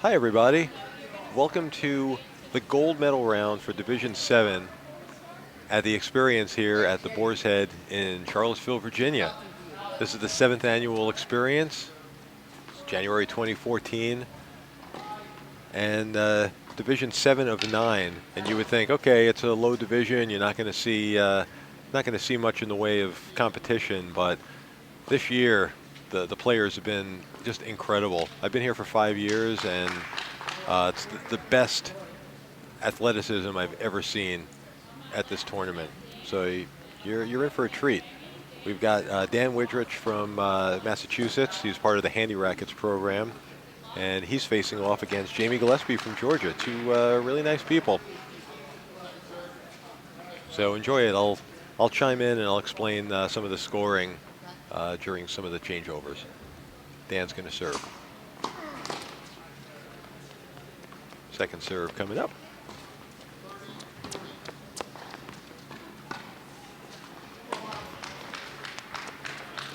Hi, everybody. Welcome to the gold medal round for Division 7 at the Xperience here at the Boar's Head in Charlottesville, Virginia. This is the 7th annual Xperience, January 2014, and Division 7 of 9. And you would think, okay, it's a low division. You're not going to see much in the way of competition, but this year the players have been just incredible. I've been here for 5 years, and it's the best athleticism I've ever seen at this tournament. So you're in for a treat. We've got Dan Widrich from Massachusetts. He's part of the Handy Rackets program, and he's facing off against Jamie Gillespie from Georgia. Two really nice people. So enjoy it. I'll chime in and I'll explain some of the scoring during some of the changeovers. Dan's going to serve. Second serve coming up.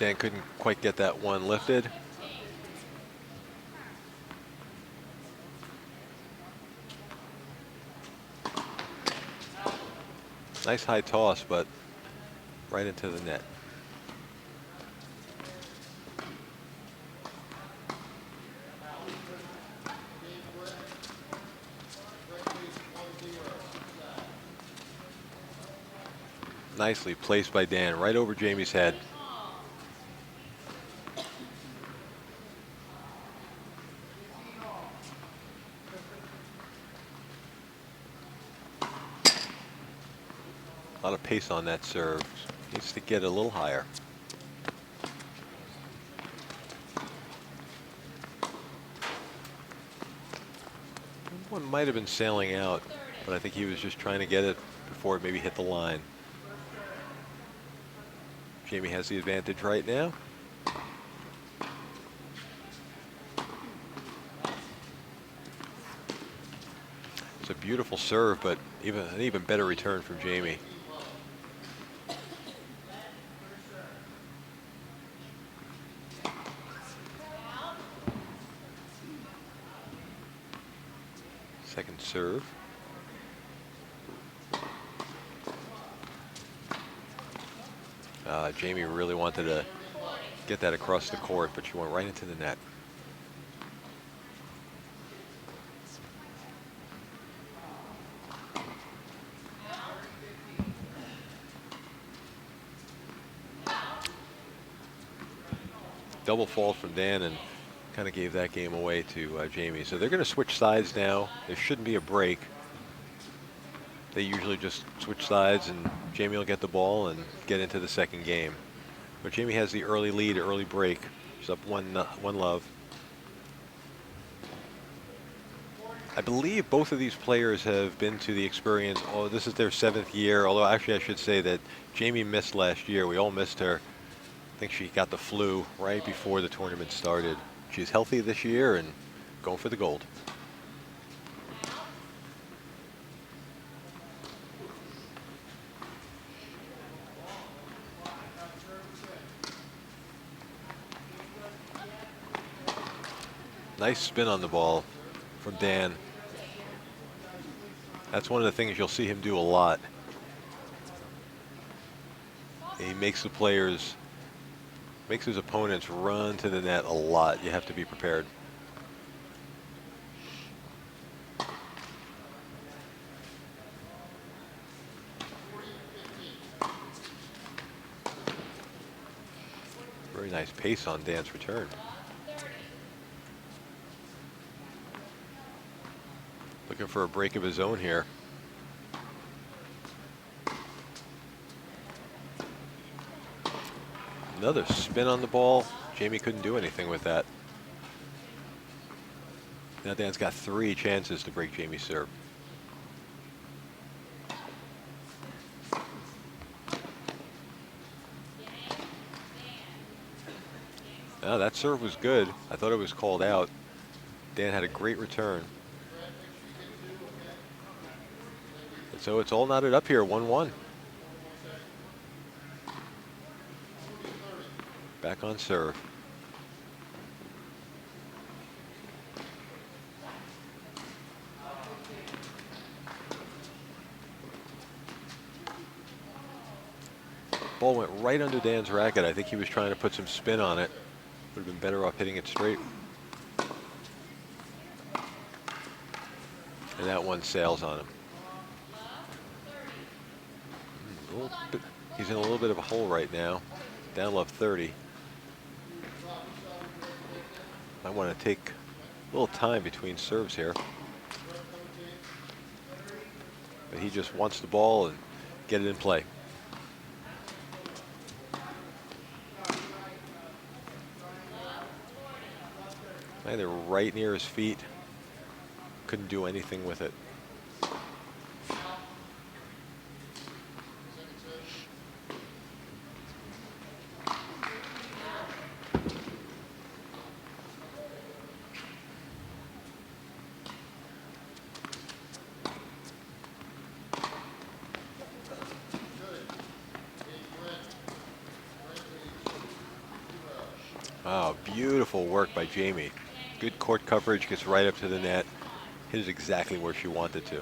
Dan couldn't quite get that one lifted. Nice high toss, but right into the net. Nicely placed by Dan, right over Jamie's head. A lot of pace on that serve. Needs to get a little higher. One might have been sailing out, but I think he was just trying to get it before it maybe hit the line. Jamie has the advantage right now. It's a beautiful serve, but an even better return from Jamie. Second serve. Jamie really wanted to get that across the court, but she went right into the net. Double fault from Dan and kind of gave that game away to Jamie. So they're going to switch sides now. There shouldn't be a break. They usually just switch sides and Jamie will get the ball and get into the second game. But Jamie has the early lead, early break. She's up one love. I believe both of these players have been to the Xperience. Oh, this is their 7th year. Although actually I should say that Jamie missed last year. We all missed her. I think she got the flu right before the tournament started. She's healthy this year and going for the gold. Nice spin on the ball from Dan. That's one of the things you'll see him do a lot. He makes the players, makes his opponents run to the net a lot. You have to be prepared. Very nice pace on Dan's return. Looking for a break of his own here. Another spin on the ball. Jamie couldn't do anything with that. Now Dan's got 3 chances to break Jamie's serve. Now that serve was good. I thought it was called out. Dan had a great return. And so it's all knotted up here, 1-1. Back on serve. Ball went right under Dan's racket. I think he was trying to put some spin on it. Would have been better off hitting it straight. And that one sails on him. He's in a little bit of a hole right now. Down love 30. I want to take a little time between serves here. But he just wants the ball and get it in play. Either right near his feet. Couldn't do anything with it. Oh, beautiful work by Jamie. Good court coverage, gets right up to the net. Hit it exactly where she wanted to.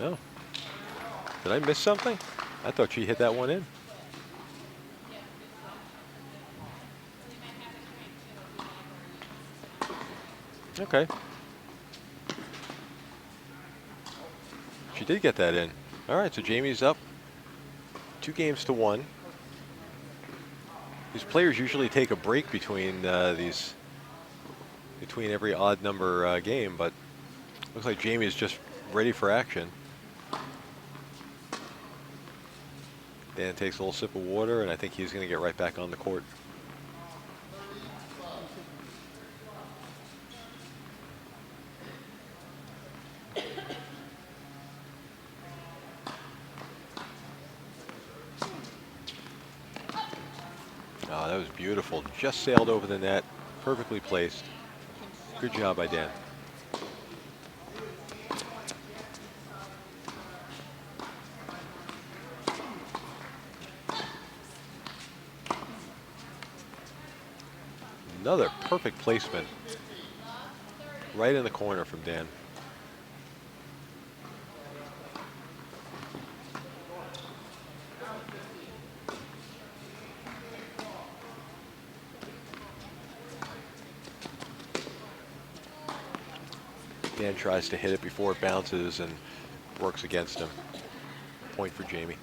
Oh, did I miss something? I thought she hit that one in. Okay. She did get that in. All right, so Jamie's up 2-1. These players usually take a break between between every odd number game, but looks like Jamie is just ready for action. Dan takes a little sip of water, and I think he's going to get right back on the court. Oh, that was beautiful. Just sailed over the net, perfectly placed. Good job by Dan. Another perfect placement. Right in the corner from Dan. Dan tries to hit it before it bounces and works against him. Point for Jamie.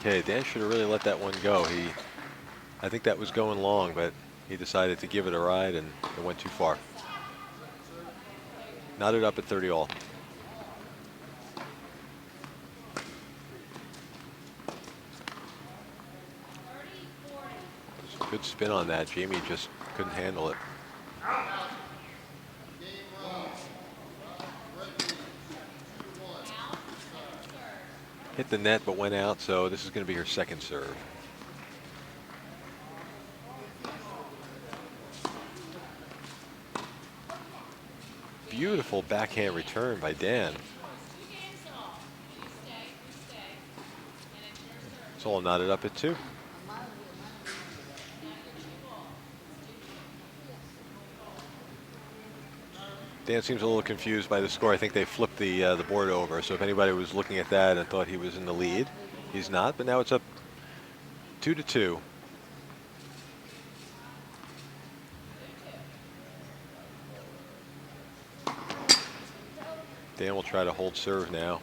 Okay, Dan should have really let that one go. I think that was going long, but he decided to give it a ride and it went too far. Knotted up at 30 all. There's a good spin on that. Jamie just couldn't handle it. Hit the net but went out, so this is going to be her second serve. Beautiful backhand return by Dan. It's all knotted up at 2. Dan seems a little confused by the score. I think they flipped the board over. So if anybody was looking at that and thought he was in the lead, he's not. But now it's up 2-2. Dan will try to hold serve now.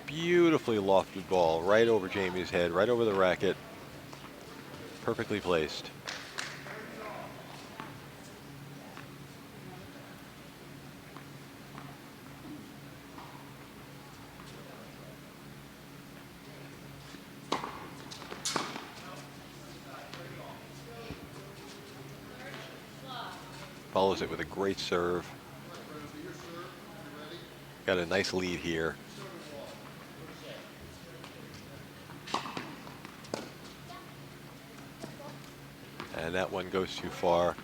Beautifully lofted ball right over Jamie's head, right over the racket. Perfectly placed. Follows it with a great serve. Got a nice lead here. And that one goes too far.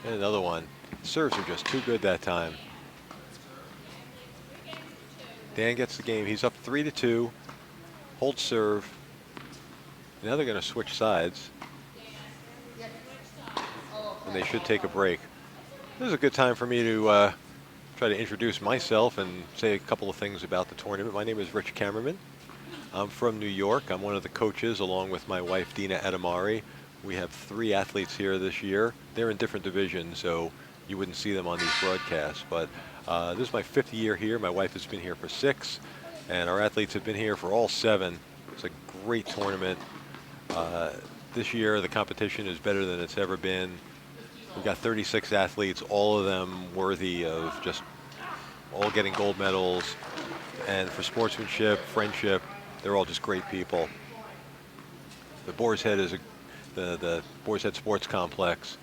And another one. Serves are just too good that time. Dan gets the game. He's up 3-2. Hold serve. Now they're going to switch sides. And they should take a break. This is a good time for me to try to introduce myself and say a couple of things about the tournament. My name is Rich Kammerman. I'm from New York. I'm one of the coaches along with my wife, Dina Adamari. We have 3 athletes here this year. They're in different divisions, so you wouldn't see them on these broadcasts. But this is my 5th year here. My wife has been here for 6, and our athletes have been here for all 7. It's a great tournament. This year, the competition is better than it's ever been. We've got 36 athletes, all of them worthy of just all getting gold medals. And for sportsmanship, friendship, they're all just great people. The Boar's Head is the Boar's Head Sports Complex.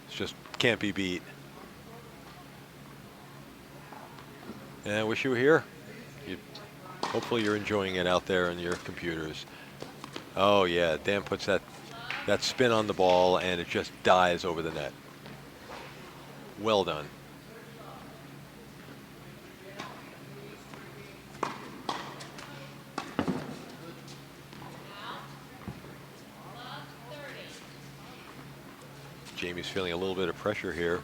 It's just can't be beat. And I wish you were here. Hopefully you're enjoying it out there on your computers. Oh yeah, Dan puts that spin on the ball and it just dies over the net. Well done. Jamie's feeling a little bit of pressure here.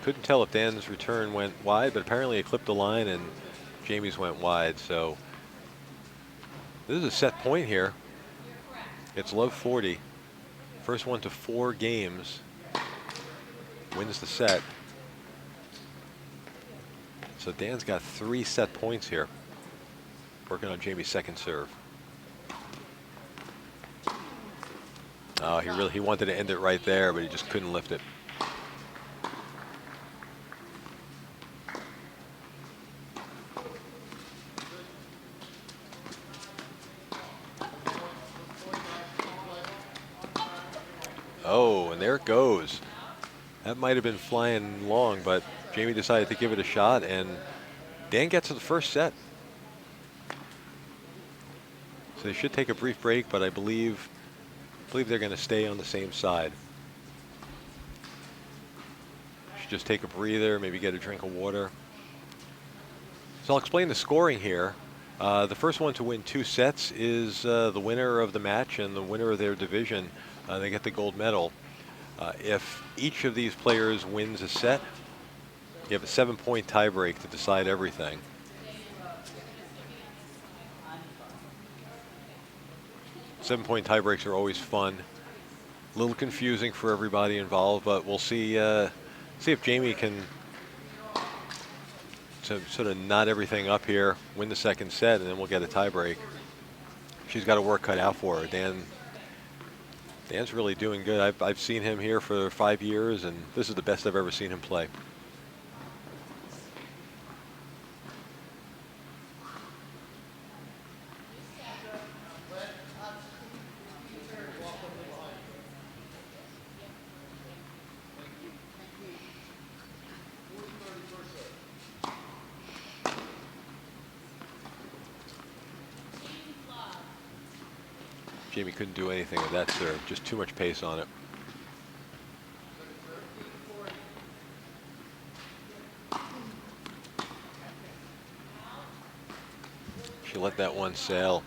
Couldn't tell if Dan's return went wide, but apparently it clipped the line and Jamie's went wide. So this is a set point here. It's love 40. First one to 4 games wins the set. So Dan's got 3 set points here. Working on Jamie's second serve. Oh, he wanted to end it right there, but he just couldn't lift it. Oh, and there it goes. That might have been flying long, but Jamie decided to give it a shot, and Dan gets to the first set. So they should take a brief break, but I believe they're going to stay on the same side. Should just take a breather, maybe get a drink of water. So I'll explain the scoring here. The first one to win 2 sets is the winner of the match and the winner of their division. They get the gold medal. If each of these players wins a set, you have a 7-point tiebreak to decide everything. Seven-point tiebreaks are always fun. A little confusing for everybody involved, but we'll see if Jamie can sort of knot everything up here, win the second set, and then we'll get a tiebreak. She's got a work cut out for her. Dan's really doing good. I've seen him here for 5 years, and this is the best I've ever seen him play. Jamie couldn't do anything with that serve, just too much pace on it. She let that one sail.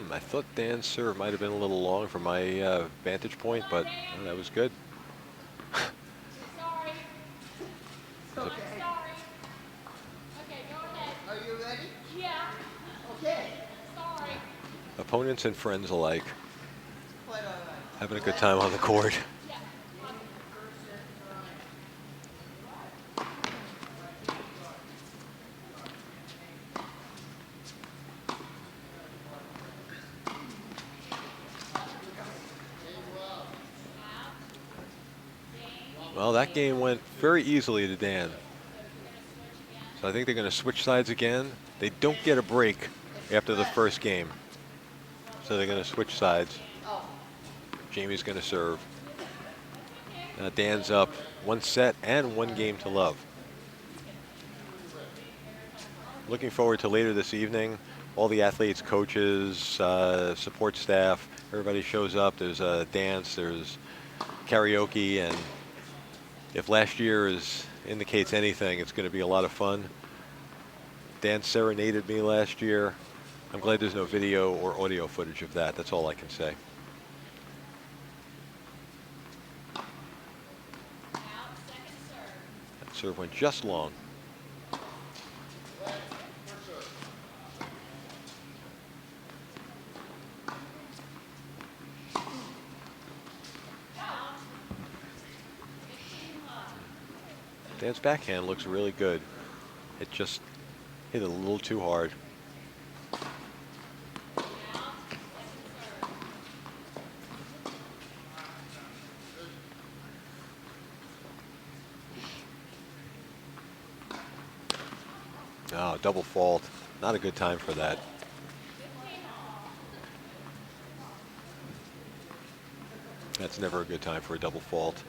I thought Dan's serve might have been a little long from my vantage point, but that was good. Sorry. Okay. Sorry. Okay, go ahead. Are you ready? Yeah. Okay. Sorry. Opponents and friends alike. Having a good time on the court. Well, that game went very easily to Dan. So I think they're going to switch sides again. They don't get a break after the first game. So they're going to switch sides. Jamie's going to serve. Dan's up 1 set and 1 game to love. Looking forward to later this evening. All the athletes, coaches, support staff, everybody shows up. There's a dance, there's karaoke, and if last year indicates anything, it's going to be a lot of fun. Dan serenaded me last year. I'm glad there's no video or audio footage of that. That's all I can say. That serve went just long. Dan's backhand looks really good. It just hit a little too hard. Oh, double fault. Not a good time for that. That's never a good time for a double fault.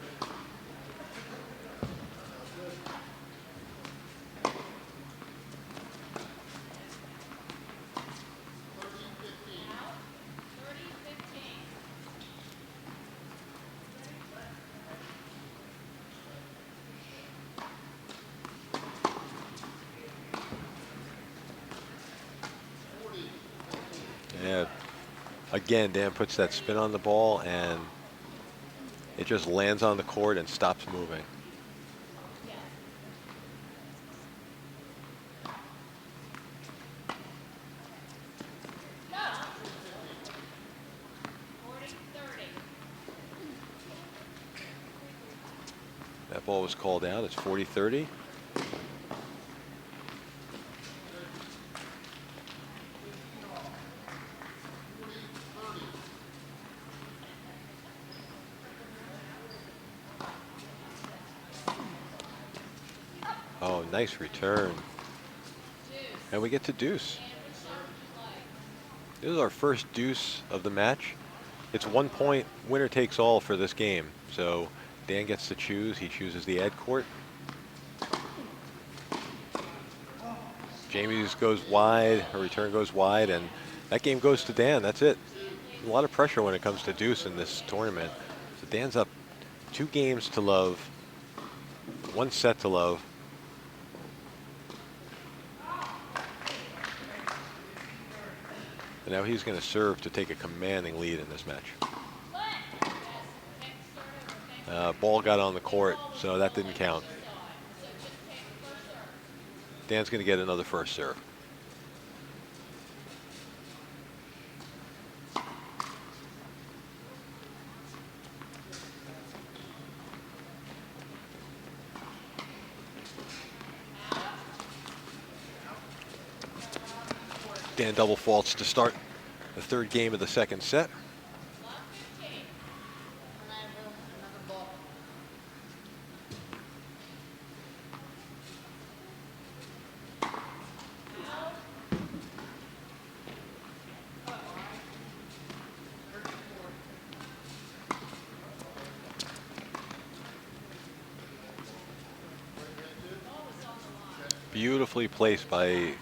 Yeah. Again, Dan puts that spin on the ball and it just lands on the court and stops moving. That ball was called out. It's 40-30. Oh, nice return. And we get to deuce. This is our first deuce of the match. It's 1 point, winner takes all for this game. So Dan gets to choose. He chooses the ad court. Jamie's goes wide, her return goes wide, and that game goes to Dan. That's it. A lot of pressure when it comes to deuce in this tournament. So Dan's up 2 games to love, 1 set to love. And now he's going to serve to take a commanding lead in this match. Ball got on the court, so that didn't count. Dan's going to get another first serve. Dan double faults to start the 3rd game of the 2nd set. Beautifully placed by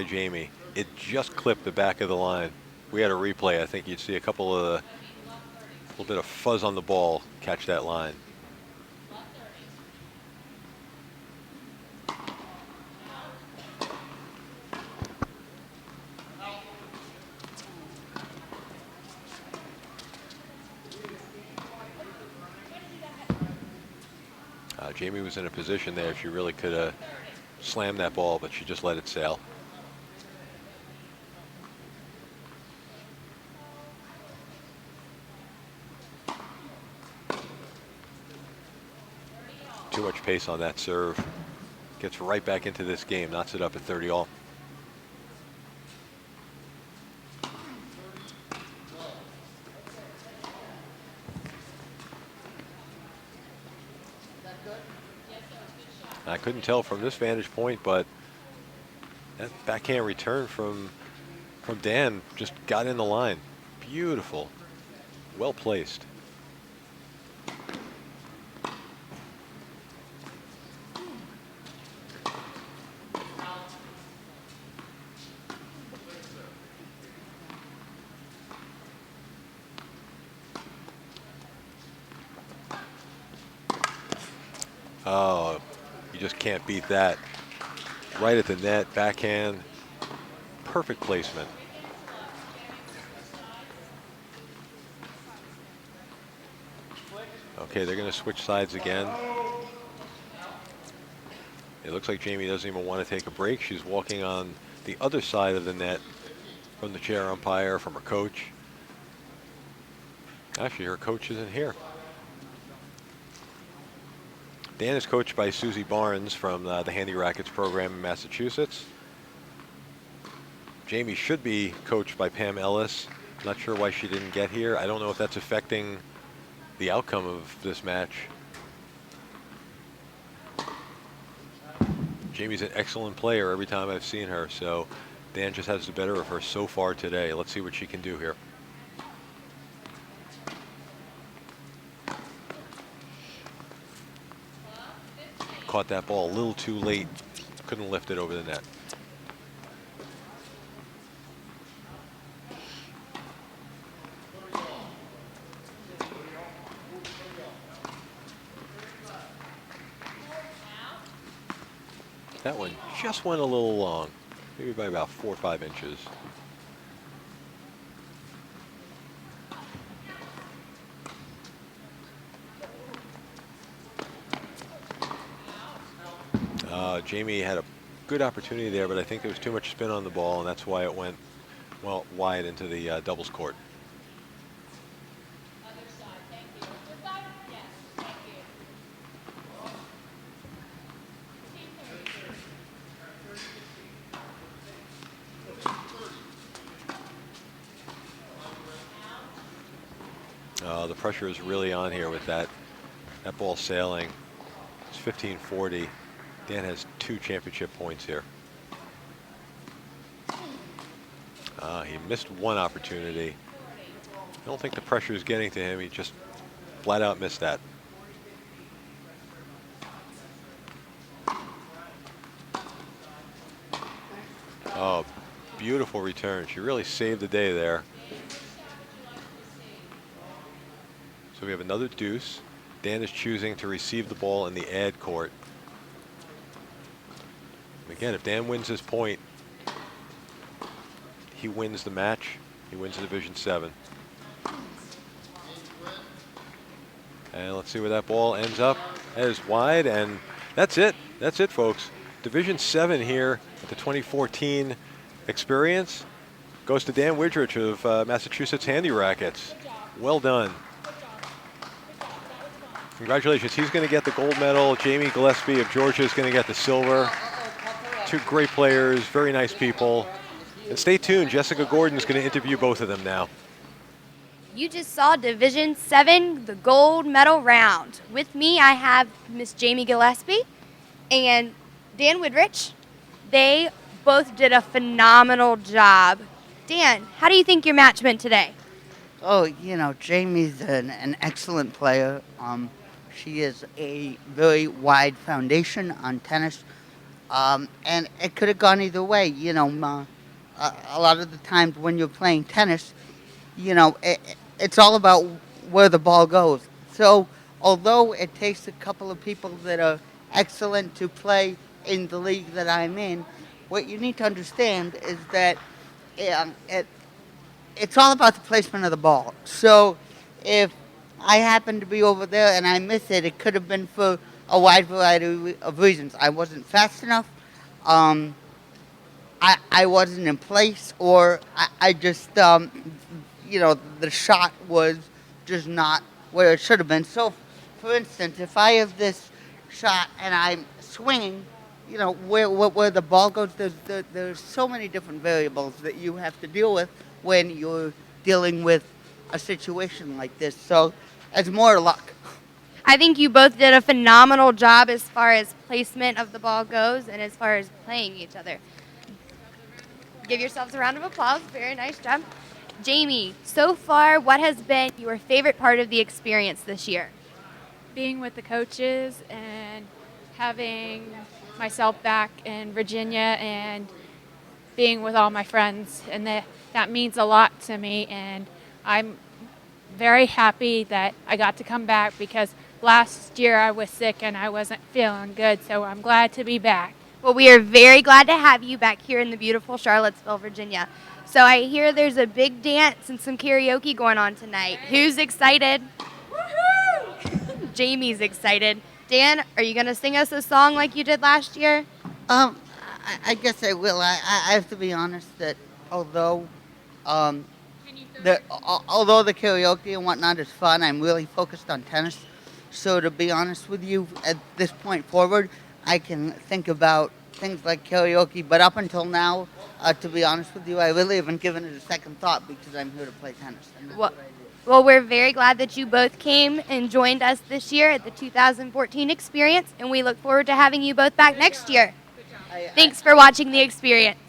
Jamie. It just clipped the back of the line. We had a replay. I think you'd see a little bit of fuzz on the ball catch that line. Jamie was in a position there. She really could have slammed that ball, but she just let it sail. too much pace on that serve. Gets right back into this game, knocks it up at 30 all. I couldn't tell from this vantage point, but that backhand return from Dan just got in the line. Beautiful. Well placed. Oh, you just can't beat that. Right at the net, backhand. Perfect placement. Okay, they're going to switch sides again. It looks like Jamie doesn't even want to take a break. She's walking on the other side of the net from the chair umpire, from her coach. Actually, her coach isn't here. Dan is coached by Suzi Barnes from the Handy Rackets program in Massachusetts. Jamie should be coached by Pam Ellis. Not sure why she didn't get here. I don't know if that's affecting the outcome of this match. Jamie's an excellent player every time I've seen her, so Dan just has the better of her so far today. Let's see what she can do here. Caught that ball a little too late. Couldn't lift it over the net. That one just went a little long, maybe by about 4 or 5 inches. Jamie had a good opportunity there, but I think there was too much spin on the ball, and that's why it went, well, wide into the doubles court. The pressure is really on here with that ball sailing. It's 15-40. Dan has 2 championship points here. He missed one opportunity. I don't think the pressure is getting to him. He just flat out missed that. Oh, beautiful return. She really saved the day there. So we have another deuce. Dan is choosing to receive the ball in the ad court. Again, if Dan wins this point, he wins the match. He wins Division 7. And let's see where that ball ends up. That is wide, and that's it. That's it, folks. Division 7 here at the 2014 Xperience goes to Dan Widrich of Massachusetts Handy Rackets. Well done. Congratulations. He's going to get the gold medal. Jamie Gillespie of Georgia is going to get the silver. 2 great players, very nice people. And stay tuned. Jessica Gordon is going to interview both of them now. You just saw Division 7, the gold medal round. With me, I have Miss Jamie Gillespie and Dan Widrich. They both did a phenomenal job. Dan, how do you think your match went today? Oh, you know, Jamie's an excellent player. She has a very wide foundation on tennis, and it could have gone either way. You know, a lot of the times when you're playing tennis, you know, it's all about where the ball goes. So, although it takes a couple of people that are excellent to play in the league that I'm in, what you need to understand is that it's all about the placement of the ball. So, if I happen to be over there and I miss it, it could have been for a wide variety of reasons. I wasn't fast enough, I wasn't in place, or I just, you know, the shot was just not where it should have been. So, for instance, if I have this shot and I'm swinging, you know, where the ball goes, there's so many different variables that you have to deal with when you're dealing with a situation like this. So it's more luck. I think you both did a phenomenal job as far as placement of the ball goes and as far as playing each other. Give yourselves a round of applause. Very nice job. Jamie, so far, what has been your favorite part of the experience this year? Being with the coaches and having myself back in Virginia and being with all my friends, and that means a lot to me, and I'm very happy that I got to come back because last year I was sick and I wasn't feeling good, so I'm glad to be back. Well, we are very glad to have you back here in the beautiful Charlottesville, Virginia. So I hear there's a big dance and some karaoke going on tonight. Who's excited? Woohoo! Jamie's excited. Dan, are you going to sing us a song like you did last year? I guess I will. I have to be honest that although although the karaoke and whatnot is fun, I'm really focused on tennis. So to be honest with you, at this point forward, I can think about things like karaoke. But up until now, to be honest with you, I really haven't given it a second thought because I'm here to play tennis. And that's what I do. Well, we're very glad that you both came and joined us this year at the 2014 Experience, and we look forward to having you both back next year. Thanks for watching the Experience.